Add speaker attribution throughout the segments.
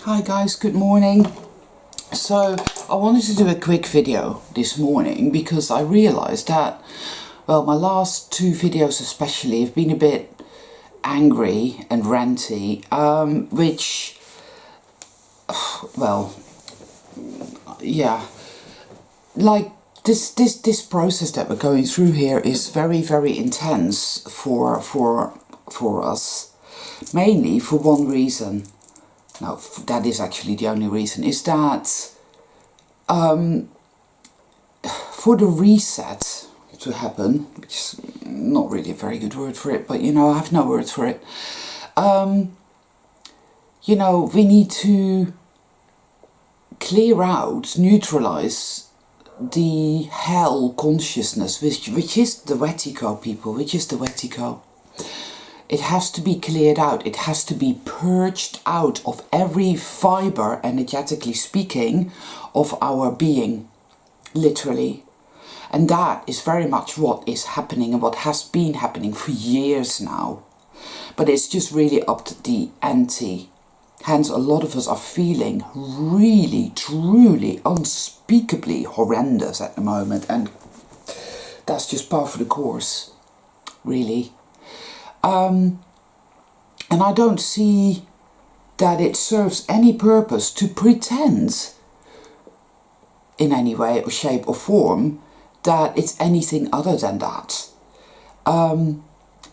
Speaker 1: Hi guys, good morning. So I wanted to do a quick video this morning because I realized that, well, my last two videos especially have been a bit angry and ranty, which, well, yeah, like this process that we're going through here is very intense for us, mainly for one reason. No, that is actually the only reason, is that for the reset to happen, which is not really a very good word for it, but you know, I have no words for it. You know, we need to clear out, neutralize the hell consciousness, which is the Wetiko, people, which is the Wetiko. It has to be cleared out. It has to be purged out of every fiber, energetically speaking, of our being, literally. And that is very much what is happening and what has been happening for years now. But it's just really up to the ante. Hence, a lot of us are feeling really, truly, unspeakably horrendous at the moment. And that's just par for the course, really. And I don't see that it serves any purpose to pretend in any way or shape or form that it's anything other than that.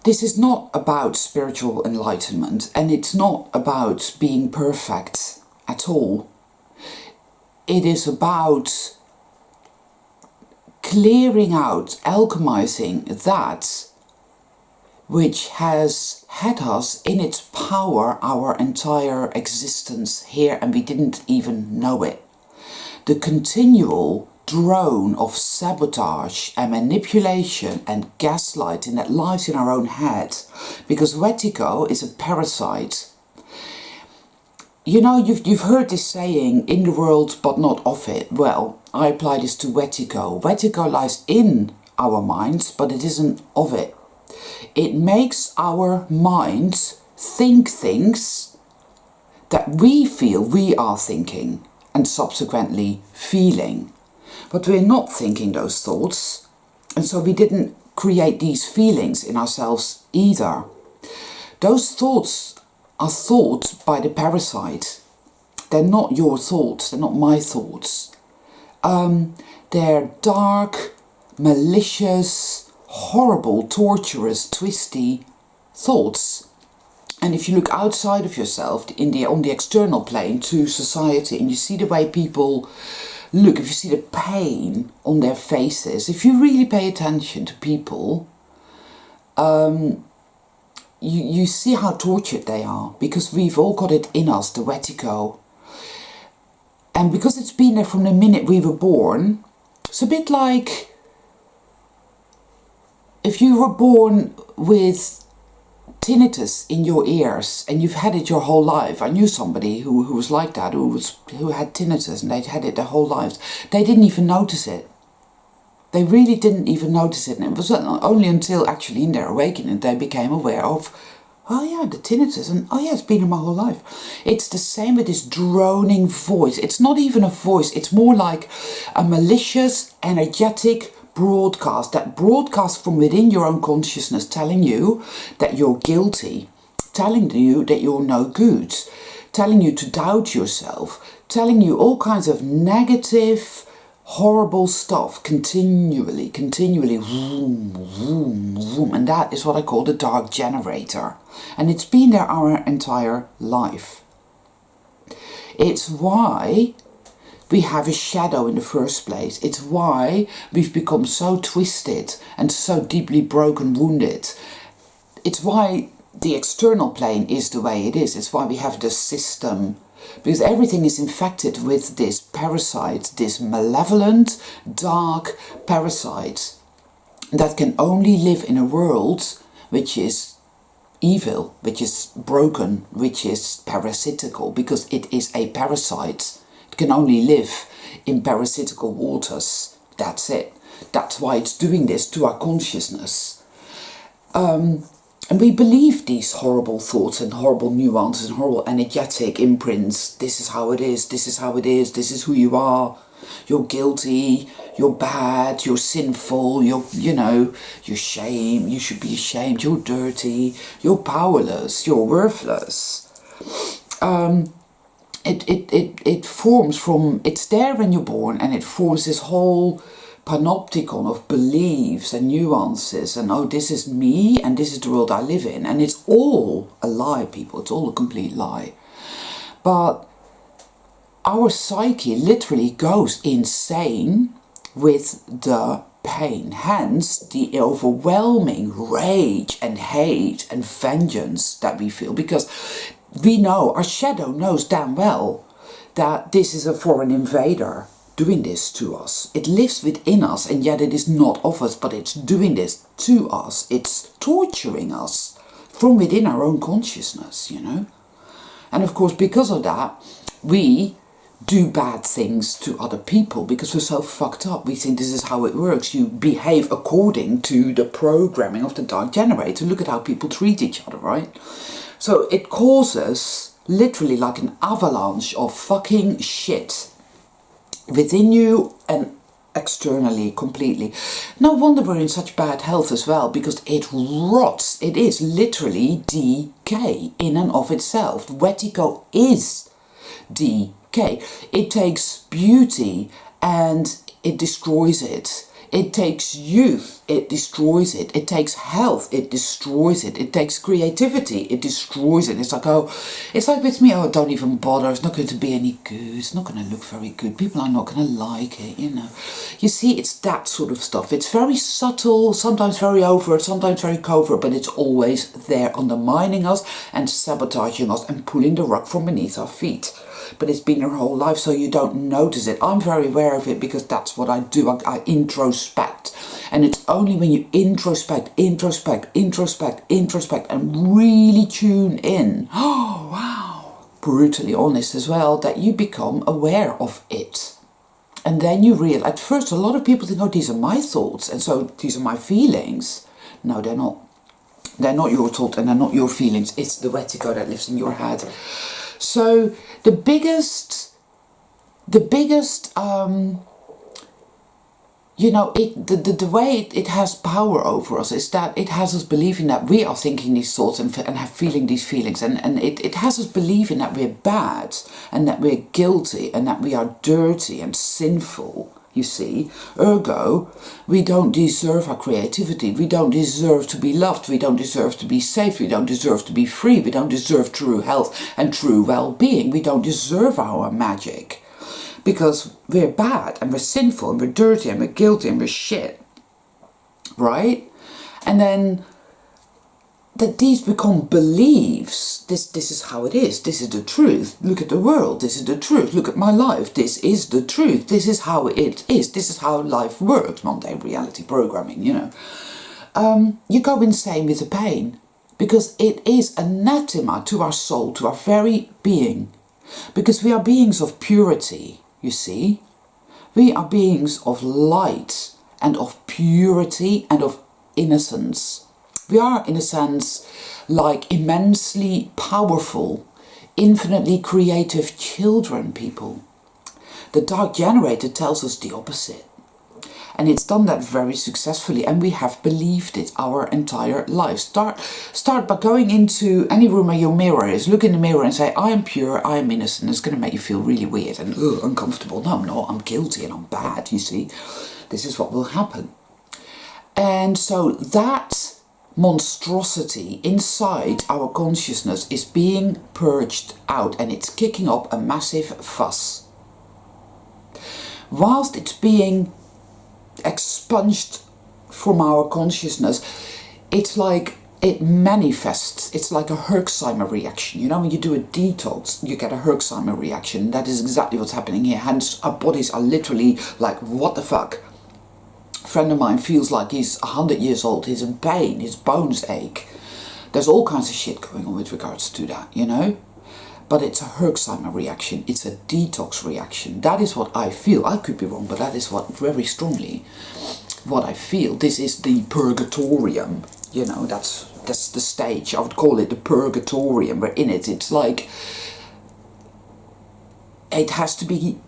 Speaker 1: This is not about spiritual enlightenment, and it's not about being perfect at all. It is about clearing out, alchemizing that which has had us in its power our entire existence here, and we didn't even know it. The continual drone of sabotage and manipulation and gaslighting that lies in our own head, because Wetiko is a parasite. You know, you've heard this saying, in the world but not of it. Well, I apply this to Wetiko. Wetiko lies in our minds, but it isn't of it. It makes our minds think things that we feel we are thinking and subsequently feeling. But we're not thinking those thoughts, and so we didn't create these feelings in ourselves either. Those thoughts are thought by the parasite. They're not your thoughts, they're not my thoughts. They're dark, malicious, horrible, torturous, twisty thoughts. And if you look outside of yourself, on the external plane to society, and you see the way people look, if you see the pain on their faces, if you really pay attention to people, you see how tortured they are, because we've all got it in us, the Wetiko. And because it's been there from the minute we were born, it's a bit like if you were born with tinnitus in your ears and you've had it your whole life. I knew somebody who was like that, who had tinnitus, and they'd had it their whole lives. They didn't even notice it. They really didn't even notice it. And it was only until actually in their awakening they became aware of, oh yeah, the tinnitus, and oh yeah, it's been in my whole life. It's the same with this droning voice. It's not even a voice, it's more like a malicious, energetic broadcast, that broadcast from within your own consciousness, telling you that you're guilty, telling you that you're no good, telling you to doubt yourself, telling you all kinds of negative, horrible stuff continually, vroom, vroom, vroom. And that is what I call the dark generator. And it's been there our entire life. It's why we have a shadow in the first place. It's why we've become so twisted and so deeply broken, wounded. It's why the external plane is the way it is. It's why we have the system. Because everything is infected with this parasite, this malevolent, dark parasite that can only live in a world which is evil, which is broken, which is parasitical, because it is a parasite. Can only live in parasitical waters. That's it. That's why it's doing this to our consciousness. And we believe these horrible thoughts and horrible nuances and horrible energetic imprints. This is how it is, this is how it is, this is who you are. You're guilty, you're bad, you're sinful, you're shame, you should be ashamed, you're dirty, you're powerless, you're worthless. It forms from, it's there when you're born, and it forms this whole panopticon of beliefs and nuances, and oh, this is me and this is the world I live in, and it's all a lie, people, it's all a complete lie. But our psyche literally goes insane with the pain, hence the overwhelming rage and hate and vengeance that we feel, because we know, our shadow knows damn well that this is a foreign invader doing this to us. It lives within us, and yet it is not of us, but it's doing this to us. It's torturing us from within our own consciousness, And of course, because of that, we do bad things to other people because we're so fucked up. We think this is how it works. You behave according to the programming of the dark generator. Look at how people treat each other, right? So it causes literally like an avalanche of fucking shit within you and externally completely. No wonder we're in such bad health as well, because it rots. It is literally decay in and of itself. Vertigo is decay. It takes beauty and it destroys it. It takes youth, it destroys it. It takes health, it destroys it. It takes creativity, it destroys it. It's like, oh, it's like with me, oh, don't even bother. It's not going to be any good. It's not going to look very good. People are not going to like it, You see, it's that sort of stuff. It's very subtle, sometimes very overt, sometimes very covert, but it's always there undermining us and sabotaging us and pulling the rug from beneath our feet. But it's been your whole life, so you don't notice it. I'm very aware of it because that's what I do. I introspect. And it's only when you introspect, and really tune in, oh wow, brutally honest as well, that you become aware of it. And then you realize, at first a lot of people think, oh, these are my thoughts, and so these are my feelings. No, they're not. They're not your thoughts and they're not your feelings. It's the vertigo that lives in your head. So the biggest the way it has power over us is that it has us believing that we are thinking these thoughts and have feeling these feelings, and it has us believing that we're bad and that we're guilty and that we are dirty and sinful. You see, ergo, we don't deserve our creativity, we don't deserve to be loved, we don't deserve to be safe, we don't deserve to be free, we don't deserve true health and true well-being, we don't deserve our magic. Because we're bad and we're sinful and we're dirty and we're guilty and we're shit. Right? And then that these become beliefs. This is how it is. This is the truth. Look at the world. This is the truth. Look at my life. This is the truth. This is how it is. This is how life works. Mundane reality programming, You go insane with the pain. Because it is anathema to our soul, to our very being. Because we are beings of purity, you see. We are beings of light and of purity and of innocence. We are, in a sense, like immensely powerful, infinitely creative children, people. The dark generator tells us the opposite. And it's done that very successfully, and we have believed it our entire life. Start by going into any room where your mirror is, look in the mirror and say, I am pure, I am innocent. It's going to make you feel really weird and uncomfortable. No, I'm not, I'm guilty and I'm bad, you see. This is what will happen. And so that monstrosity inside our consciousness is being purged out, and it's kicking up a massive fuss. Whilst it's being expunged from our consciousness, it's like it manifests. It's like a Herxheimer reaction. When you do a detox, you get a Herxheimer reaction. That is exactly what's happening here. Hence, our bodies are literally like, what the fuck? A friend of mine feels like he's 100 years old. He's in pain. His bones ache. There's all kinds of shit going on with regards to that, But it's a Herxheimer reaction. It's a detox reaction. That is what I feel. I could be wrong, but that is what very strongly what I feel. This is the purgatorium. That's that's the stage. I would call it the purgatorium. We're in it. It's like it has to be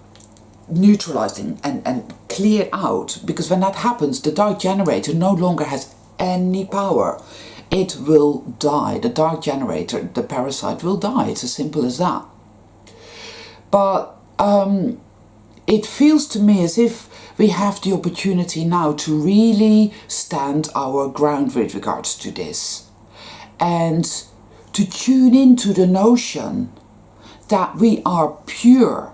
Speaker 1: neutralized and cleared out, because when that happens, the dark generator no longer has any power. It will die. The dark generator, the parasite, will die. It's as simple as that. But it feels to me as if we have the opportunity now to really stand our ground with regards to this, and to tune into the notion that we are pure.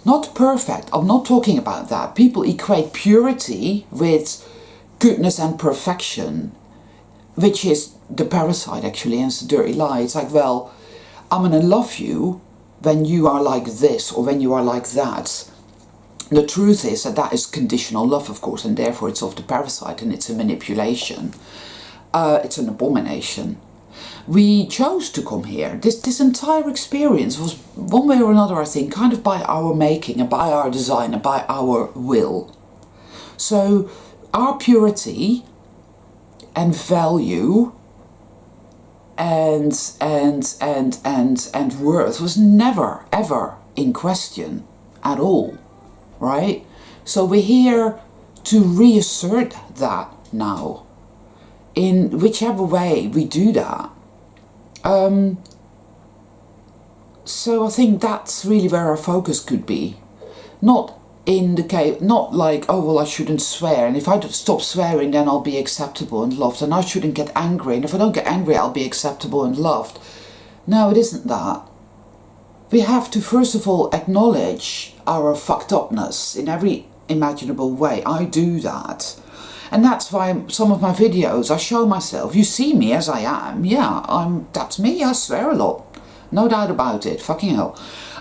Speaker 1: Not perfect, I'm not talking about that. People equate purity with goodness and perfection, which is the parasite actually, and it's a dirty lie. It's like, well, I'm gonna love you when you are like this or when you are like that. The truth is that that is conditional love, of course, and therefore it's of the parasite, and it's a manipulation. It's an abomination. We chose to come here. This entire experience was, one way or another, I think, kind of by our making and by our design and by our will. So our purity and value and worth was never ever in question at all, right? So we're here to reassert that now, in whichever way we do that. So I think that's really where our focus could be. Not in the case, not like, oh well, I shouldn't swear, and if I stop swearing then I'll be acceptable and loved, and I shouldn't get angry, and if I don't get angry I'll be acceptable and loved. No, it isn't that. We have to first of all acknowledge our fucked upness in every imaginable way. I do that. And that's why some of my videos, I show myself. You see me as I am. Yeah, that's me. I swear a lot. No doubt about it. Fucking hell.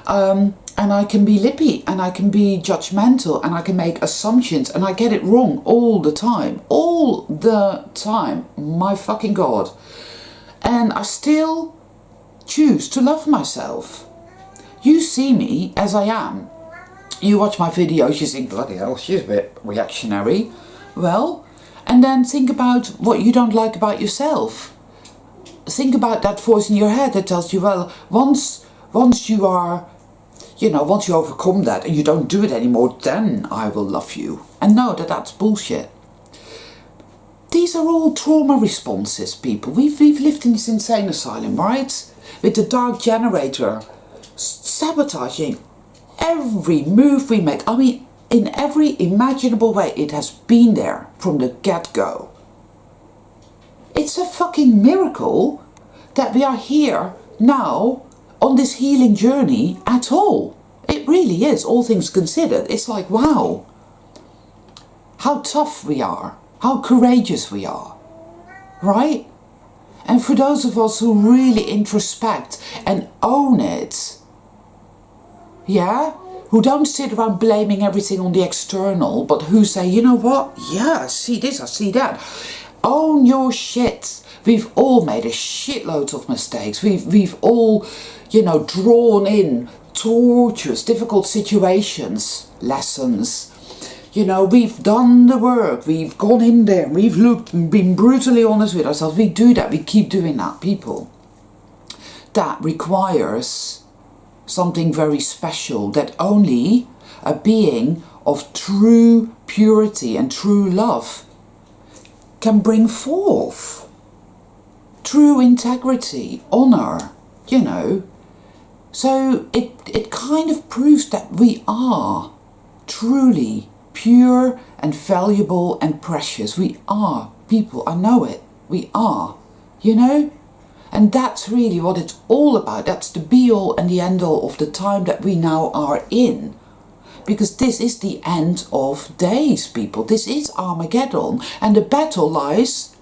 Speaker 1: And I can be lippy, and I can be judgmental, and I can make assumptions, and I get it wrong all the time. All the time. My fucking God. And I still choose to love myself. You see me as I am. You watch my videos, you think, bloody hell, she's a bit reactionary. Well, and then think about what you don't like about yourself. Think about that voice in your head that tells you, well, once you are, once you overcome that and you don't do it anymore, then I will love you. And know that that's bullshit. These are all trauma responses, people. We've lived in this insane asylum, right? With the dark generator sabotaging every move we make. I mean, in every imaginable way, it has been there from the get-go. It's a fucking miracle that we are here now on this healing journey at all. It really is, all things considered. It's like, wow, how tough we are, how courageous we are, right? And for those of us who really introspect and own it, yeah, who don't sit around blaming everything on the external, but who say, you know what, yeah, I see this, I see that. Own your shit. We've all made a shitload of mistakes. We've all, drawn in torturous, difficult situations, lessons. We've done the work. We've gone in there. We've looked and been brutally honest with ourselves. We do that. We keep doing that, people. That requires something very special that only a being of true purity and true love can bring forth. True integrity, honour, So it kind of proves that we are truly pure and valuable and precious. We are people, I know it. We are, And that's really what it's all about. That's the be-all and the end-all of the time that we now are in. Because this is the end of days, people. This is Armageddon. And the battle lies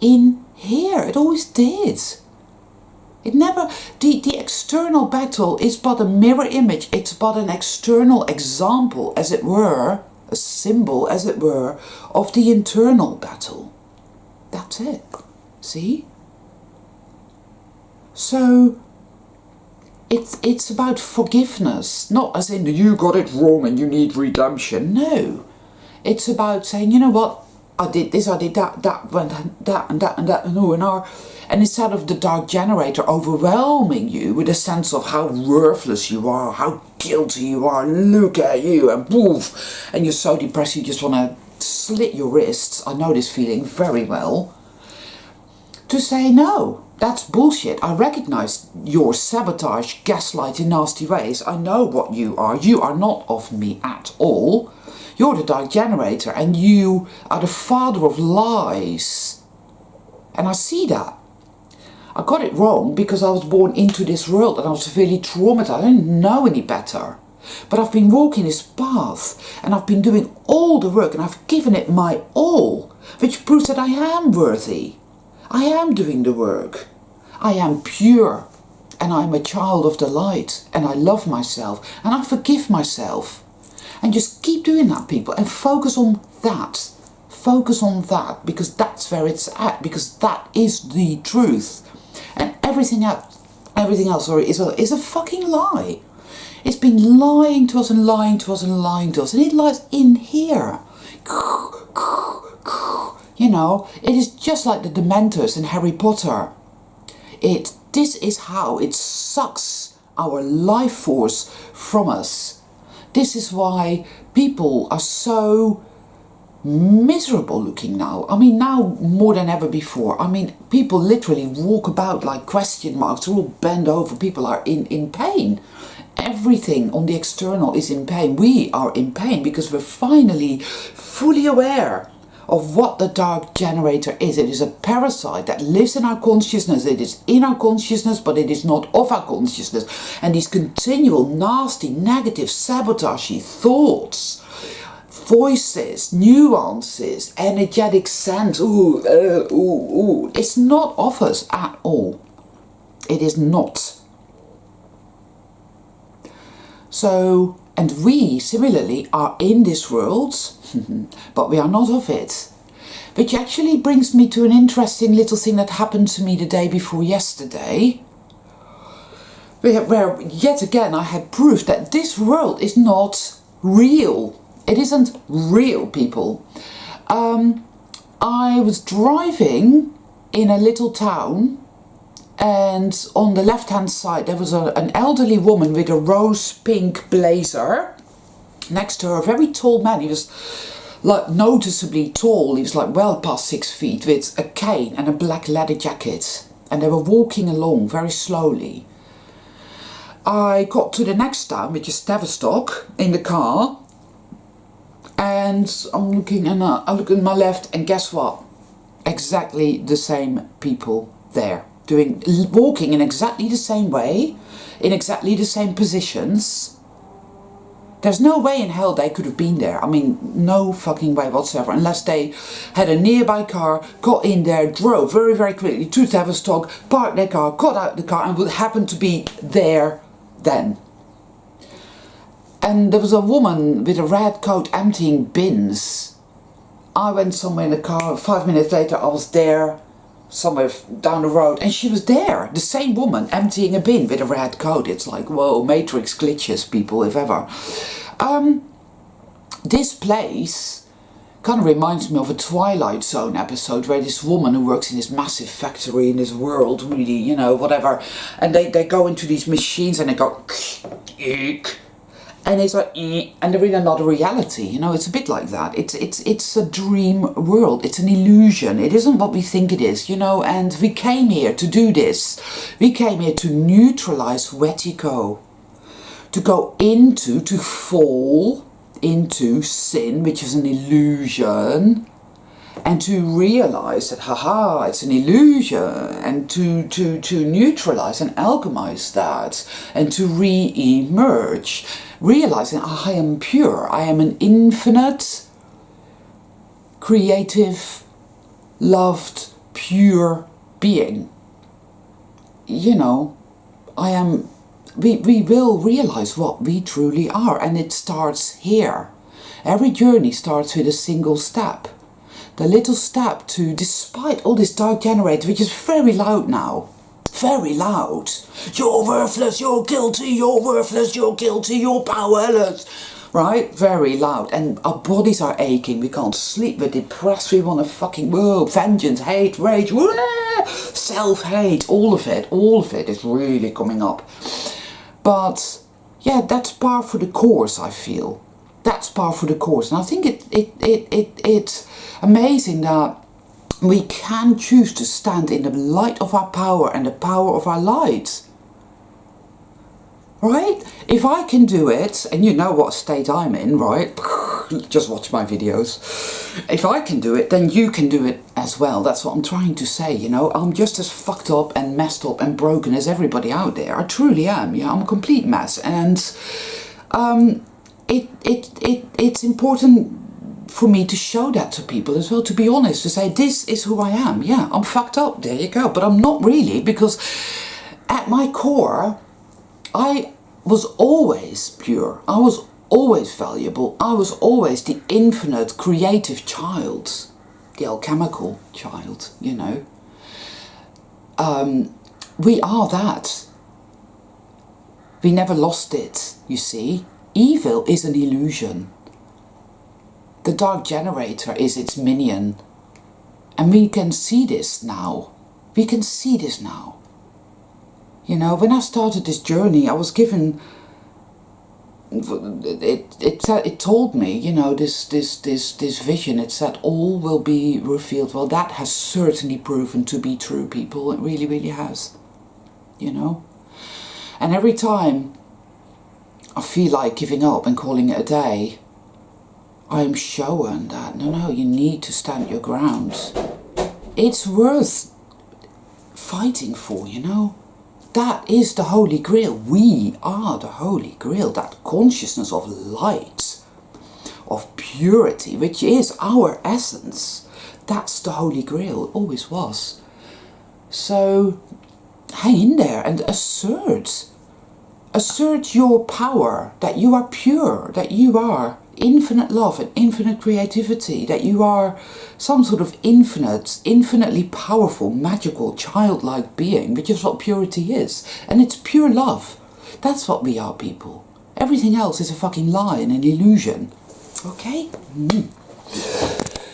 Speaker 1: in here. It always did. It never... The external battle is but a mirror image. It's but an external example, as it were, a symbol, as it were, of the internal battle. That's it. See? So, it's about forgiveness, not as in you got it wrong and you need redemption. No, it's about saying, you know what, I did this, I did that, and instead of the dark generator overwhelming you with a sense of how worthless you are, how guilty you are, look at you, and poof, and you're so depressed you just want to slit your wrists, I know this feeling very well, to say no, that's bullshit. I recognize your sabotage, gaslighting, nasty ways. I know what you are. You are not of me at all. You're the dark generator, and you are the father of lies. And I see that. I got it wrong because I was born into this world and I was severely traumatized. I didn't know any better. But I've been walking this path and I've been doing all the work and I've given it my all, which proves that I am worthy. I am doing the work. I am pure and I'm a child of the light and I love myself and I forgive myself. And just keep doing that, people, and focus on that. Focus on that, because that's where it's at, because that is the truth. And everything else is a fucking lie. It's been lying to us and lying to us and lying to us, and it lies in here. You know, it is just like the Dementors in Harry Potter. This is how it sucks our life force from us. This is why people are so miserable looking now. I mean, now more than ever before. I mean, people literally walk about like question marks. They're all bent over. People are in pain. Everything on the external is in pain. We are in pain because we're finally fully aware of what the dark generator is. It is a parasite that lives in our consciousness. It is in our consciousness, but it is not of our consciousnness. And these continual nasty, negative, sabotagey thoughts, voices, nuances, energetic sense, it's not of us at all. It is not. So, and we similarly are in this world, but we are not of it. Which actually brings me to an interesting little thing that happened to me the day before yesterday, where yet again I had proof that this world is not real. It isn't real, people. I was driving in a little town, and on the left-hand side there was an elderly woman with a rose-pink blazer. Next to her, a very tall man. He was like noticeably tall. He was like well past 6 feet, with a cane and a black leather jacket. And they were walking along very slowly. I got to the next town, which is Tavistock, in the car. And I'm looking, and I look at my left, and guess what? Exactly the same people there, walking in exactly the same way, in exactly the same positions. There's no way in hell they could have been there. I mean, no fucking way whatsoever, unless they had a nearby car, got in there, drove very, very quickly to Tavistock, parked their car, got out the car, and would happen to be there then. And there was a woman with a red coat emptying bins. I went somewhere in the car, 5 minutes later I was there, somewhere down the road, and she was there, the same woman, emptying a bin with a red coat. It's like, whoa, Matrix glitches, people, if ever. This place kind of reminds me of a Twilight Zone episode where this woman who works in this massive factory in this world, really, you know, whatever, and they go into these machines and they go eek, and it's like and they're in another reality, you know. It's a bit like that. It's a dream world. It's an illusion. It isn't what we think it is, you know. And we came here to do this. We came here to neutralize Wetiko, to fall into sin, which is an illusion, and to realize that haha, it's an illusion, and to neutralize and alchemize that, and to re-emerge, realizing I am pure, I am an infinite, creative, loved, pure being. You know, I am. We will realize what we truly are, and it starts here. Every journey starts with a single step. The little step to, despite all this dark generator, which is very loud now, very loud. You're worthless, you're guilty, you're worthless, you're guilty, you're powerless. right? Very loud. And our bodies are aching. We can't sleep. We're depressed. We want to fucking, whoa, vengeance, hate, rage, self-hate. All of it is really coming up. But yeah, that's par for the course, I feel. That's par for the course. And I think it's amazing that we can choose to stand in the light of our power and the power of our light. Right? If I can do it, and you know what state I'm in, right? Just watch my videos. If I can do it, then you can do it as well. That's what I'm trying to say, you know. I'm just as fucked up and messed up and broken as everybody out there. I truly am. Yeah, I'm a complete mess. And it's important for me to show that to people as well, to be honest, to say, this is who I am. Yeah, I'm fucked up. There you go. But I'm not really, because at my core, I was always pure. I was always valuable. I was always the infinite creative child. The alchemical child, you know. We are that. We never lost it, you see. Evil is an illusion. The dark generator is its minion. And we can see this now. We can see this now. You know, when I started this journey, I was given, it told me, you know, this vision. It said all will be revealed. Well, that has certainly proven to be true, people. It really, really has. You know, and every time I feel like giving up and calling it a day, I am shown that no, you need to stand your ground. It's worth fighting for, you know. That is the Holy Grail. We are the Holy Grail. That consciousness of light, of purity, which is our essence. That's the Holy Grail. It always was. So hang in there and assert your power, that you are pure, that you are infinite love and infinite creativity, that you are some sort of infinitely powerful, magical, childlike being, which is what purity is. And it's pure love. That's what we are, people. Everything else is a fucking lie and an illusion. Okay?